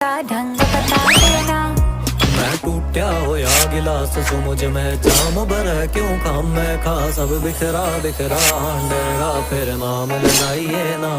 ढंग बता देना। मैं टूटा होया गिलास सुमुझ में जाम भर क्यों काम मैं खा सब बिखरा बिखरा हांडेगा फिर नाम लगाइए ना।